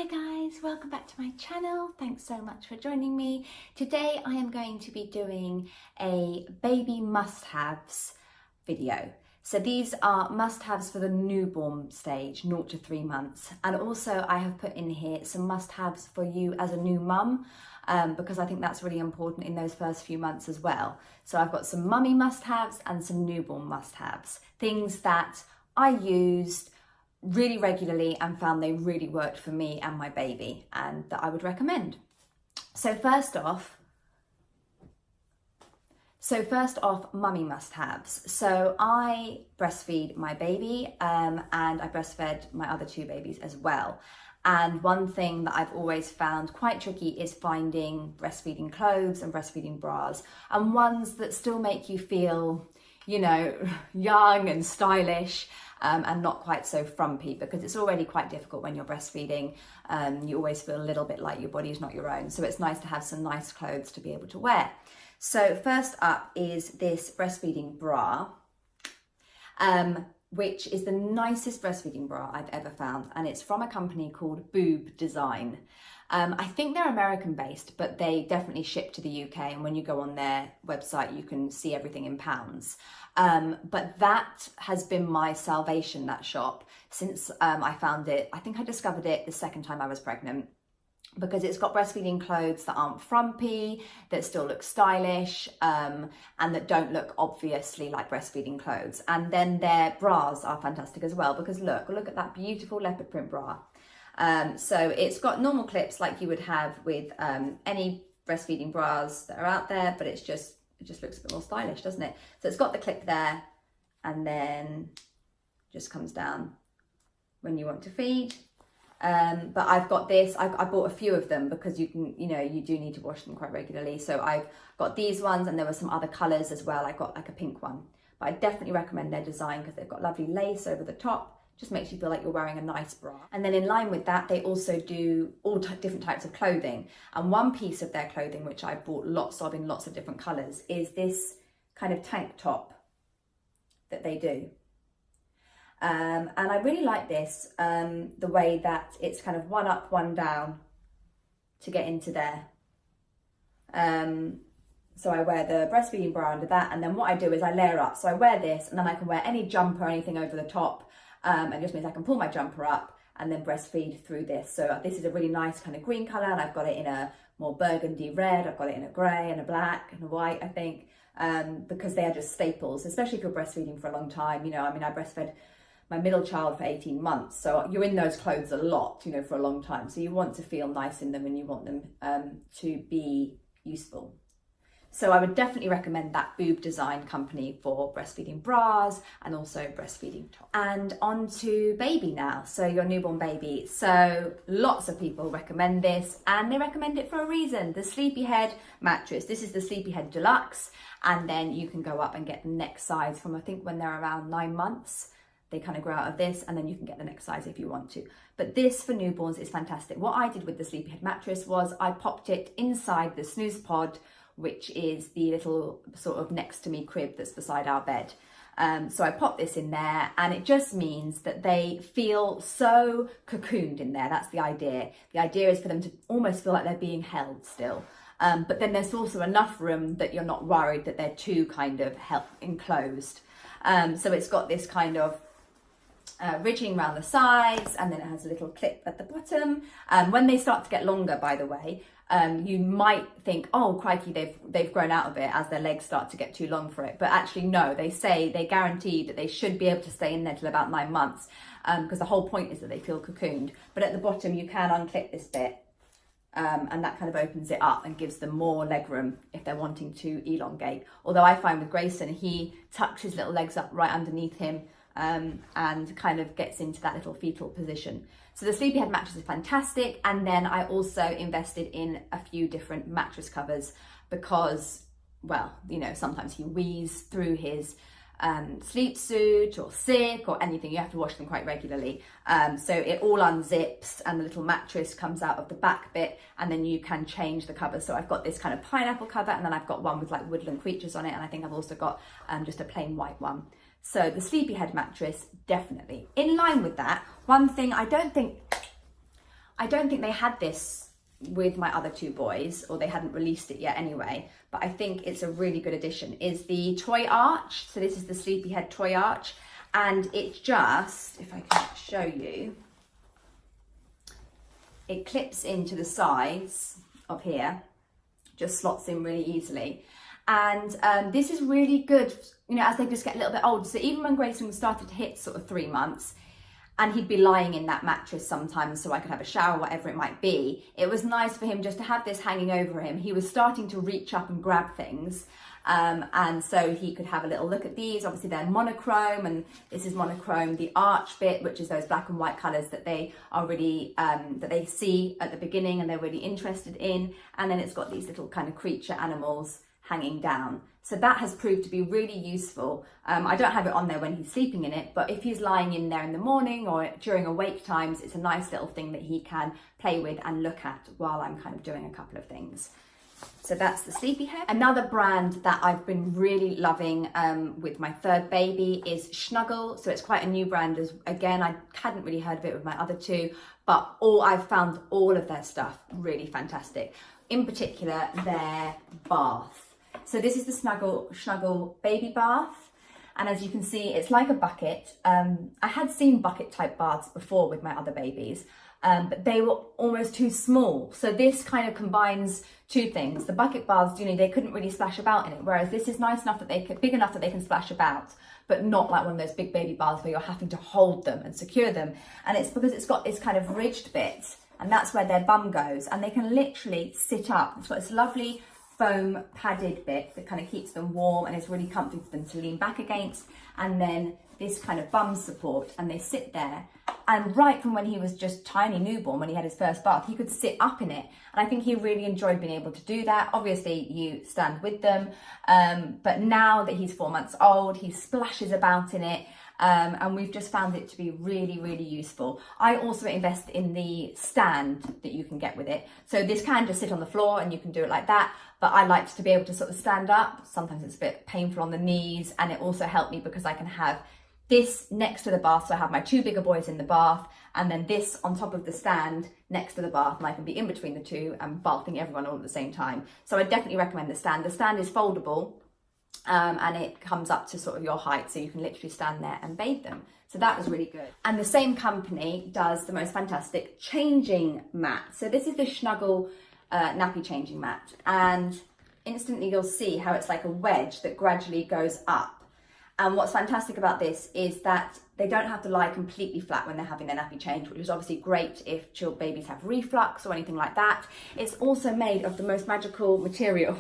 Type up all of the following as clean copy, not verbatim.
Hi guys, welcome back to my channel. Thanks so much for joining me. Today I am going to be doing a baby must-haves video. So these are must-haves for the newborn stage, 0 to 3 months. And also I have put in here some must-haves for you as a new mum, because I think that's really important in those first few months as well. So I've got some mummy must-haves and some newborn must-haves, things that I used really regularly and found they really worked for me and my baby and that I would recommend. So first off, mummy must-haves. So I breastfeed my baby and I breastfed my other 2 babies as well. And one thing that I've always found quite tricky is finding breastfeeding clothes and breastfeeding bras, and ones that still make you feel, you know, young and stylish, and not quite so frumpy, because it's already quite difficult when you're breastfeeding. You always feel a little bit like your body is not your own. So it's nice to have some nice clothes to be able to wear. So first up is this breastfeeding bra, which is the nicest breastfeeding bra I've ever found. And it's from a company called Boob Design. I think they're American based, but they definitely ship to the UK. And when you go on their website, you can see everything in pounds. But that has been my salvation, that shop, since I found it. I think I discovered it the second time I was pregnant, because it's got breastfeeding clothes that aren't frumpy, that still look stylish, and that don't look obviously like breastfeeding clothes. And then their bras are fantastic as well, because look at that beautiful leopard print bra. So it's got normal clips like you would have with any breastfeeding bras that are out there, but it just looks a bit more stylish, doesn't it? So it's got the clip there, and then just comes down when you want to feed. But I've got this, I bought a few of them because you do need to wash them quite regularly. So I've got these ones, and there were some other colours as well. I got like a pink one, but I definitely recommend their design because they've got lovely lace over the top. Just makes you feel like you're wearing a nice bra. And then in line with that, they also do all different types of clothing. And one piece of their clothing, which I bought lots of in lots of different colours, is this kind of tank top that they do. And I really like this, the way that it's kind of one up, one down to get into there. So I wear the breastfeeding bra under that, and then what I do is I layer up. So I wear this, and then I can wear any jumper or anything over the top. It just means I can pull my jumper up and then breastfeed through this. So this is a really nice kind of green colour, and I've got it in a more burgundy red. I've got it in a grey and a black and a white, I think, because they are just staples, especially if you're breastfeeding for a long time. You know, I mean, I breastfed my middle child for 18 months. So you're in those clothes a lot, you know, for a long time. So you want to feel nice in them, and you want them to be useful. So I would definitely recommend that Boob Design company for breastfeeding bras and also breastfeeding tops. And on to baby now, so your newborn baby. So lots of people recommend this, and they recommend it for a reason. The Sleepyhead mattress, this is the Sleepyhead Deluxe, and then you can go up and get the next size from, I think, when they're around 9 months. They kind of grow out of this, and then you can get the next size if you want to. But this for newborns is fantastic. What I did with the Sleepyhead mattress was I popped it inside the snooze pod, which is the little sort of next to me crib that's beside our bed. So I popped this in there, and it just means that they feel so cocooned in there. That's the idea. The idea is for them to almost feel like they're being held still. But then there's also enough room that you're not worried that they're too kind of enclosed. So it's got this kind of ridging around the sides, and then it has a little clip at the bottom. When they start to get longer, by the way, you might think, oh crikey, they've grown out of it as their legs start to get too long for it. But actually no, they guarantee that they should be able to stay in there till about 9 months, because the whole point is that they feel cocooned. But at the bottom you can unclip this bit, and that kind of opens it up and gives them more leg room if they're wanting to elongate. Although I find with Grayson, he tucks his little legs up right underneath him, and kind of gets into that little fetal position. So the Sleepyhead mattress is fantastic. And then I also invested in a few different mattress covers because, well, you know, sometimes he wheezes through his sleep suit or sick or anything. You have to wash them quite regularly. So it all unzips, and the little mattress comes out of the back bit, and then you can change the cover. So I've got this kind of pineapple cover, and then I've got one with like woodland creatures on it, and I think I've also got just a plain white one. So the Sleepyhead mattress, definitely. In line with that, one thing I don't think I don't think they had this with my other two boys, or they hadn't released it yet anyway, but I think it's a really good addition, is the toy arch. So this is the Sleepyhead toy arch, and it just, if I can show you, it clips into the sides of here, just slots in really easily. And this is really good, you know, as they just get a little bit older. So even when Grayson started to hit sort of 3 months, and he'd be lying in that mattress sometimes so I could have a shower, whatever it might be, it was nice for him just to have this hanging over him. He was starting to reach up and grab things. And so he could have a little look at these. Obviously they're monochrome, and this is monochrome. The arch bit, which is those black and white colours that they are really, that they see at the beginning and they're really interested in. And then it's got these little kind of creature animals hanging down. So that has proved to be really useful. I don't have it on there when he's sleeping in it, but if he's lying in there in the morning or during awake times, it's a nice little thing that he can play with and look at while I'm kind of doing a couple of things. So that's the Sleepyhead. Another brand that I've been really loving with my third baby is Snuggle. So it's quite a new brand. Again, I hadn't really heard of it with my other two, but I've found all of their stuff really fantastic. In particular, their bath. So this is the Snuggle baby bath. And as you can see, it's like a bucket. I had seen bucket type baths before with my other babies, but they were almost too small. So this kind of combines two things. The bucket baths, you know, they couldn't really splash about in it, whereas this is nice enough that big enough that they can splash about, but not like one of those big baby baths where you're having to hold them and secure them. And it's because it's got this kind of ridged bit, and that's where their bum goes, and they can literally sit up. It's got this lovely foam padded bit that kind of keeps them warm and is really comfy for them to lean back against, and then this kind of bum support, and they sit there. And right from when he was just tiny newborn, when he had his first bath, he could sit up in it, and I think he really enjoyed being able to do that. Obviously you stand with them, but now that he's 4 months old, he splashes about in it. And we've just found it to be really useful. I also invest in the stand that you can get with it. So this can just sit on the floor and you can do it like that, but I like to be able to sort of stand up. Sometimes it's a bit painful on the knees, and it also helped me because I can have this next to the bath, so I have my two bigger boys in the bath, and then this on top of the stand next to the bath, and I can be in between the two and bathing everyone all at the same time. So I definitely recommend the stand. The stand is foldable, and it comes up to sort of your height, so you can literally stand there and bathe them. So that was really good. And the same company does the most fantastic changing mat. So this is the Snuggle nappy changing mat, and instantly you'll see how it's like a wedge that gradually goes up. And what's fantastic about this is that they don't have to lie completely flat when they're having their nappy change, which is obviously great if babies have reflux or anything like that. It's also made of the most magical material.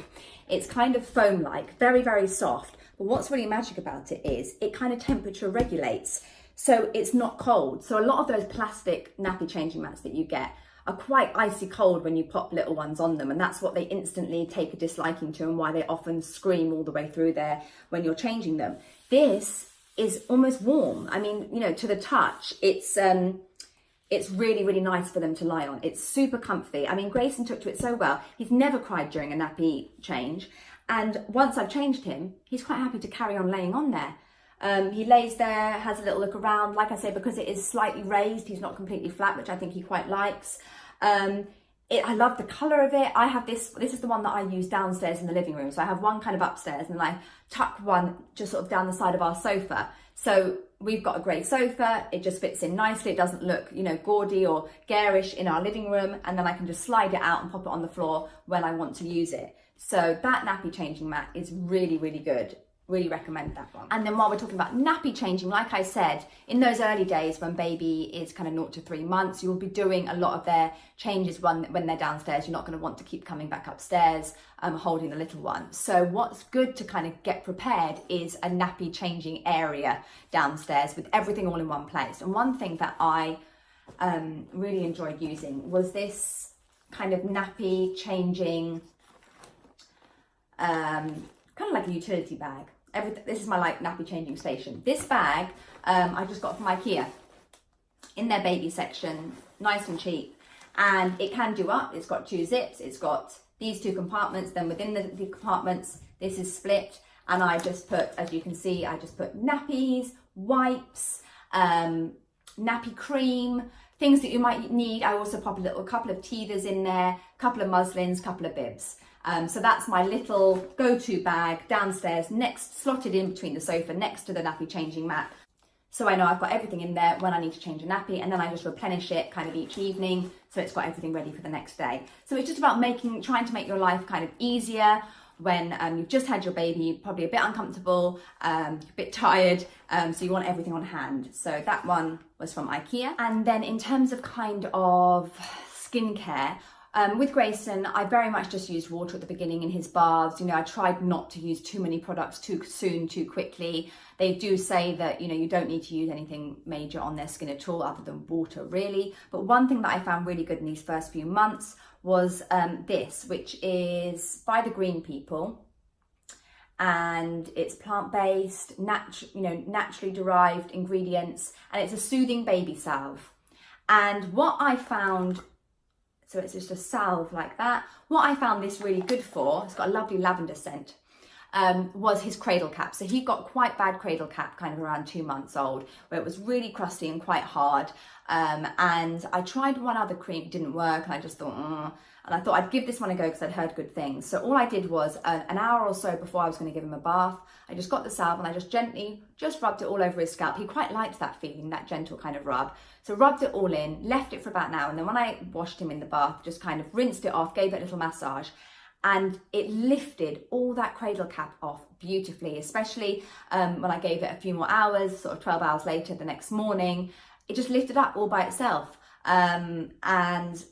It's kind of foam-like, very soft. But what's really magic about it is it kind of temperature regulates. So it's not cold. So a lot of those plastic nappy changing mats that you get are quite icy cold when you pop little ones on them, and that's what they instantly take a disliking to, and why they often scream all the way through there when you're changing them. This is almost warm. I mean, you know, to the touch, it's really nice for them to lie on. It's super comfy. I mean, Grayson took to it so well. He's never cried during a nappy change, and once I've changed him, he's quite happy to carry on laying on there. He lays there, has a little look around. Like I say, because it is slightly raised, he's not completely flat, which I think he quite likes. I love the colour of it. I have this is the one that I use downstairs in the living room. So I have one kind of upstairs, and I tuck one just sort of down the side of our sofa. So we've got a grey sofa. It just fits in nicely. It doesn't look, you know, gaudy or garish in our living room. And then I can just slide it out and pop it on the floor when I want to use it. So that nappy changing mat is really good. Really recommend that one. And then while we're talking about nappy changing, like I said, in those early days when baby is kind of 0 to 3 months, you'll be doing a lot of their changes when they're downstairs. You're not going to want to keep coming back upstairs holding the little one. So what's good to kind of get prepared is a nappy changing area downstairs with everything all in one place. And one thing that I really enjoyed using was this kind of nappy changing, kind of like a utility bag. This is my nappy changing station. This bag I just got from IKEA in their baby section, nice and cheap, and it can do up. It's got 2 zips. It's got these 2 compartments. Then within the compartments, this is split, and I just put, as you can see, I just put nappies, wipes, nappy cream, Things that you might need, I also pop a couple of teethers in there, a couple of muslins, a couple of bibs. So that's my little go-to bag downstairs, slotted in between the sofa, next to the nappy changing mat. So I know I've got everything in there when I need to change a nappy, and then I just replenish it kind of each evening, so it's got everything ready for the next day. So it's just about trying to make your life kind of easier when you've just had your baby, probably a bit uncomfortable, a bit tired, so you want everything on hand. So that one was from IKEA. And then in terms of kind of skincare, with Grayson, I very much just used water at the beginning in his baths. You know, I tried not to use too many products too soon, too quickly. They do say that, you know, you don't need to use anything major on their skin at all other than water, really. But one thing that I found really good in these first few months was this, which is by the Green People. And it's plant-based, naturally derived ingredients, and it's a soothing baby salve. And what I found, so it's just a salve like that. What I found this really good for, it's got a lovely lavender scent, was his cradle cap. So he got quite bad cradle cap kind of around 2 months old, where it was really crusty and quite hard. And I tried one other cream, it didn't work, and I just thought, and I thought I'd give this one a go because I'd heard good things. So all I did was an hour or so before I was going to give him a bath, I just got the salve and I just gently rubbed it all over his scalp. He quite liked that feeling, that gentle kind of rub. So rubbed it all in, left it for about an hour, and then when I washed him in the bath, just kind of rinsed it off, gave it a little massage, and it lifted all that cradle cap off beautifully, especially when I gave it a few more hours, sort of 12 hours later the next morning. It just lifted up all by itself. And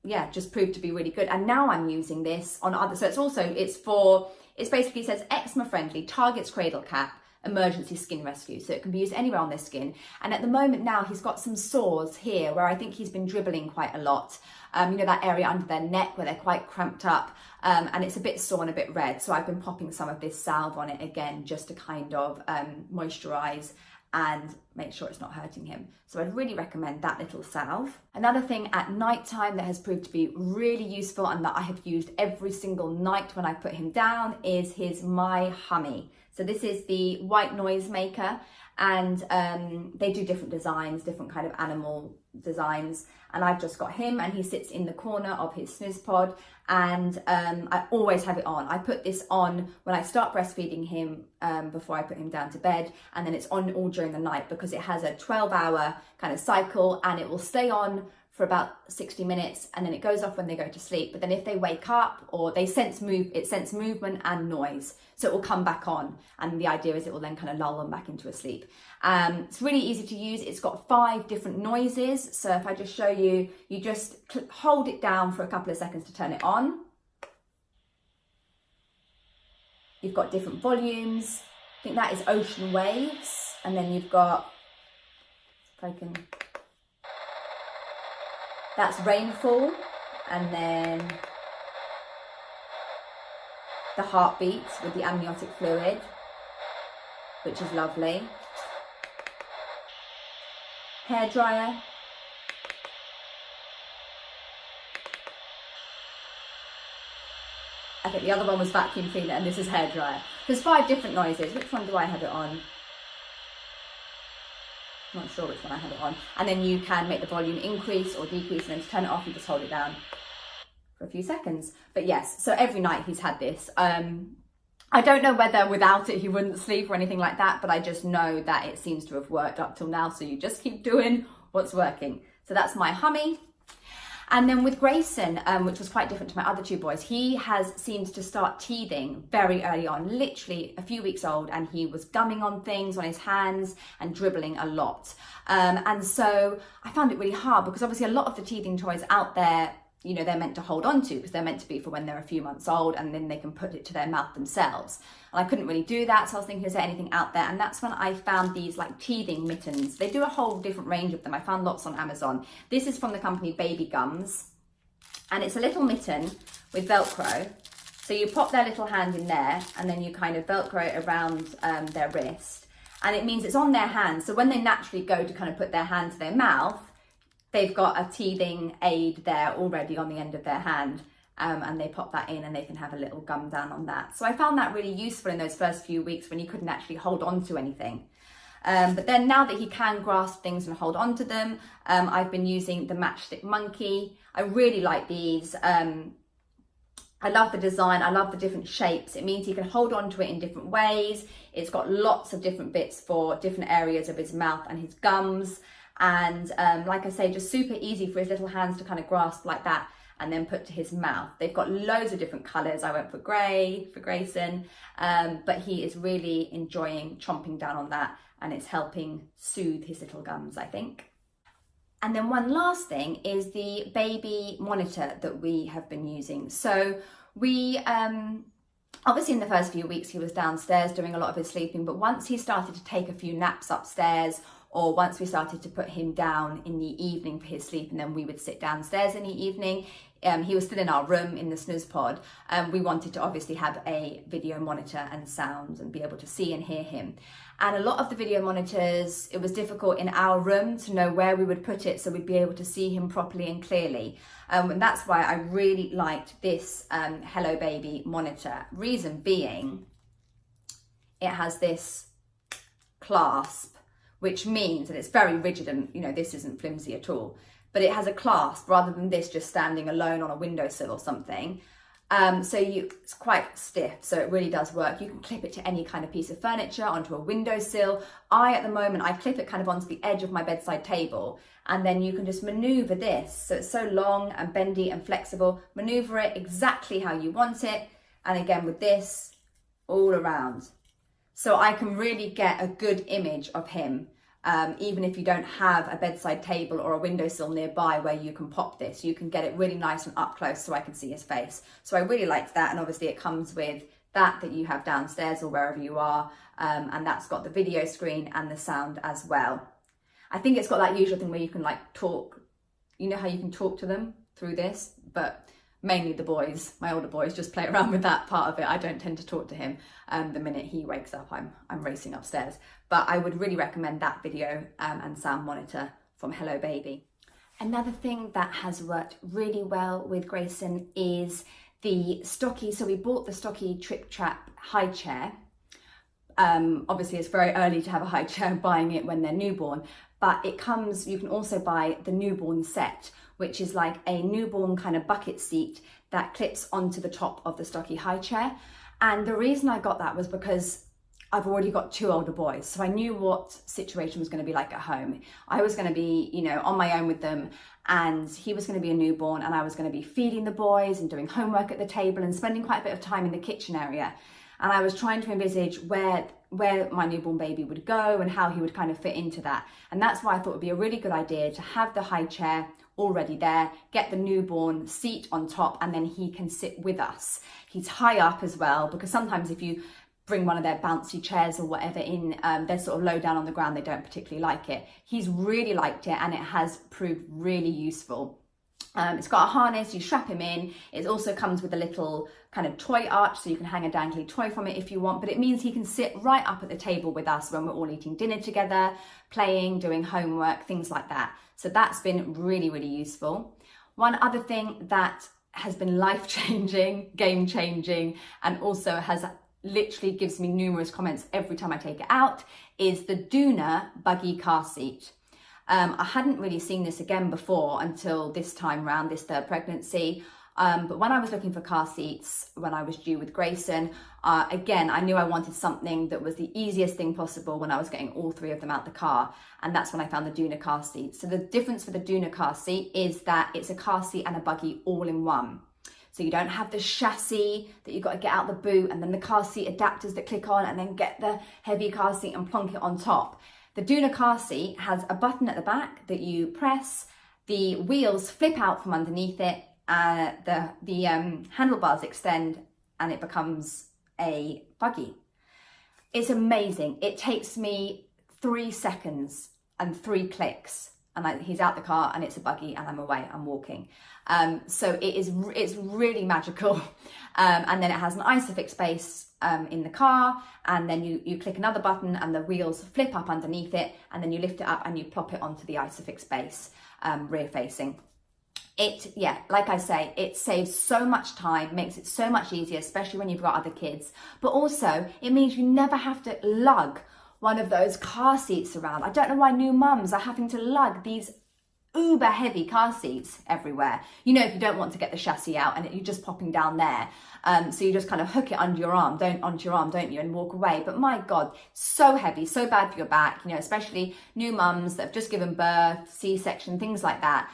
yeah, just proved to be really good. And now I'm using this on other, so it basically says eczema friendly, targets cradle cap, emergency skin rescue. So it can be used anywhere on their skin. And at the moment now he's got some sores here where I think he's been dribbling quite a lot. You know, that area under their neck where they're quite cramped up, and it's a bit sore and a bit red. So I've been popping some of this salve on it again, just to kind of moisturize and make sure it's not hurting him. So I'd really recommend that little salve. Another thing at night time that has proved to be really useful and that I have used every single night when I put him down is his My Hummy. So this is the white noise maker, and they do different designs, different kind of animal designs. And I've just got him, and he sits in the corner of his snooze pod, and I always have it on. I put this on when I start breastfeeding him before I put him down to bed, and then it's on all during the night because it has a 12-hour kind of cycle, and it will stay on for about 60 minutes, and then it goes off when they go to sleep. But then if they wake up or they sense movement and noise, so it will come back on, and the idea is it will then kind of lull them back into a sleep. It's really easy to use. It's got 5 different noises. So if I just show you, you just hold it down for a couple of seconds to turn it on. You've got different volumes. I think that is ocean waves. And then you've got, if I can, that's rainfall, and then the heartbeat with the amniotic fluid, which is lovely. Hairdryer. I think the other one was vacuum cleaner, and this is hairdryer. There's 5 different noises. Which one do I have it on? Not sure which one I have it on. And then you can make the volume increase or decrease, and then to turn it off you just hold it down for a few seconds. But yes, so every night he's had this. I don't know whether without it he wouldn't sleep or anything like that, but I just know that it seems to have worked up till now, so you just keep doing what's working. So that's My Hummy. And then with Grayson, which was quite different to my other 2 boys, he seems to start teething very early on, literally a few weeks old, and he was gumming on things on his hands and dribbling a lot. And so I found it really hard because obviously a lot of the teething toys out there, you know, they're meant to hold on to because they're meant to be for when they're a few months old, and then they can put it to their mouth themselves. And I couldn't really do that, so I was thinking, is there anything out there? And that's when I found these like teething mittens. They do a whole different range of them. I found lots on Amazon. This is from the company Baby Gums, and it's a little mitten with Velcro. So you pop their little hand in there, and then you kind of Velcro it around their wrist, and it means it's on their hand. So when they naturally go to kind of put their hand to their mouth, they've got a teething aid there already on the end of their hand, and they pop that in and they can have a little gum down on that. So I found that really useful in those first few weeks when you couldn't actually hold on to anything. But then now that he can grasp things and hold on to them, I've been using the Matchstick Monkey. I really like these. I love the design, I love the different shapes. It means he can hold on to it in different ways. It's got lots of different bits for different areas of his mouth and his gums. And like I say, just super easy for his little hands to kind of grasp like that and then put to his mouth. They've got loads of different colours. I went for grey for Grayson, but he is really enjoying chomping down on that, and it's helping soothe his little gums, I think. And then one last thing is the baby monitor that we have been using. So we, obviously in the first few weeks he was downstairs doing a lot of his sleeping, but once he started to take a few naps upstairs, or once we started to put him down in the evening for his sleep, and then we would sit downstairs in the evening, he was still in our room in the snooze pod. We wanted to obviously have a video monitor and sound and be able to see and hear him. And a lot of the video monitors, it was difficult in our room to know where we would put it so we'd be able to see him properly and clearly. And that's why I really liked this Hello Baby monitor. Reason being, it has this clasp, which means that it's very rigid, and you know, this isn't flimsy at all, but it has a clasp rather than this just standing alone on a windowsill or something. It's quite stiff, so it really does work. You can clip it to any kind of piece of furniture, onto a windowsill. At the moment, I clip it kind of onto the edge of my bedside table, and then you can just maneuver this. So it's so long and bendy and flexible. Maneuver it exactly how you want it. And again, with this, all around. So I can really get a good image of him. Even if you don't have a bedside table or a windowsill nearby where you can pop this, you can get it really nice and up close so I can see his face. So I really liked that, and obviously it comes with that you have downstairs or wherever you are, and that's got the video screen and the sound as well. I think it's got that usual thing where you can like talk, you know how you can talk to them through this, but mainly the boys, my older boys, just play around with that part of it. I don't tend to talk to him. The minute he wakes up, I'm racing upstairs. But I would really recommend that video and sound monitor from Hello Baby. Another thing that has worked really well with Grayson is the Stocky. So we bought the Stocky Trick Trap high chair. Obviously it's very early to have a high chair, buying it when they're newborn, but it comes, you can also buy the newborn set, which is like a newborn kind of bucket seat that clips onto the top of the Stocky high chair. And the reason I got that was because I've already got 2 older boys, so I knew what situation was going to be like at home. I was going to be, you know, on my own with them, and he was going to be a newborn, and I was going to be feeding the boys and doing homework at the table and spending quite a bit of time in the kitchen area. And I was trying to envisage where my newborn baby would go and how he would kind of fit into that. And that's why I thought it would be a really good idea to have the high chair already there, get the newborn seat on top, and then he can sit with us. He's high up as well, because sometimes if you bring one of their bouncy chairs or whatever in, they're sort of low down on the ground, they don't particularly like it. He's really liked it, and it has proved really useful. It's got a harness, you strap him in. It also comes with a little kind of toy arch, so you can hang a dangly toy from it if you want, but it means he can sit right up at the table with us when we're all eating dinner together, playing, doing homework, things like that. So that's been really, really useful. One other thing that has been life-changing, game-changing, and also has literally gives me numerous comments every time I take it out is the Doona buggy car seat. I hadn't really seen this again before until this time round, this 3rd pregnancy. But when I was looking for car seats, when I was due with Grayson, again, I knew I wanted something that was the easiest thing possible when I was getting all 3 of them out the car. And that's when I found the Doona car seat. So the difference for the Doona car seat is that it's a car seat and a buggy all in one. So you don't have the chassis that you've got to get out the boot, and then the car seat adapters that click on, and then get the heavy car seat and plonk it on top. The Doona car seat has a button at the back that you press, the wheels flip out from underneath it, the handlebars extend, and it becomes a buggy. It's amazing. It takes me 3 seconds and 3 clicks, and he's out the car and it's a buggy and I'm away, I'm walking. So it's really magical. And then it has an ISOFIX base in the car, and then you click another button and the wheels flip up underneath it, and then you lift it up and you plop it onto the ISOFIX base, rear facing. Like I say, it saves so much time, makes it so much easier, especially when you've got other kids. But also, it means you never have to lug one of those car seats around. I don't know why new mums are having to lug these uber heavy car seats everywhere. You know, if you don't want to get the chassis out and you're just popping down there, so you just kind of hook it onto your arm, don't you, and walk away. But my God, so heavy, so bad for your back, you know, especially new mums that have just given birth, C-section, things like that.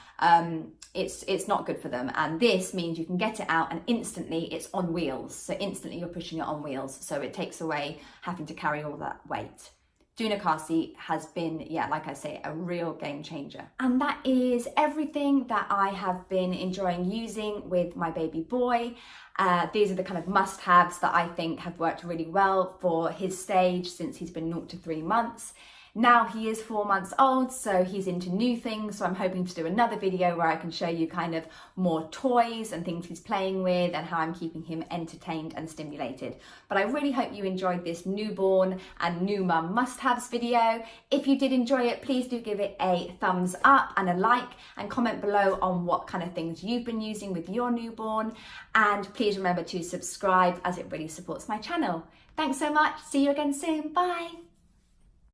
It's not good for them. And this means you can get it out and instantly it's on wheels. So instantly you're pushing it on wheels. So it takes away having to carry all that weight. Doing a car seat has been, yeah, like I say, a real game changer. And that is everything that I have been enjoying using with my baby boy. These are the kind of must-haves that I think have worked really well for his stage since he's been 0 to 3 months. Now he is 4 months old, so he's into new things. So I'm hoping to do another video where I can show you kind of more toys and things he's playing with and how I'm keeping him entertained and stimulated. But I really hope you enjoyed this newborn and new mum must-haves video. If you did enjoy it, please do give it a thumbs up and a like, and comment below on what kind of things you've been using with your newborn. And please remember to subscribe, as it really supports my channel. Thanks so much. See you again soon. Bye.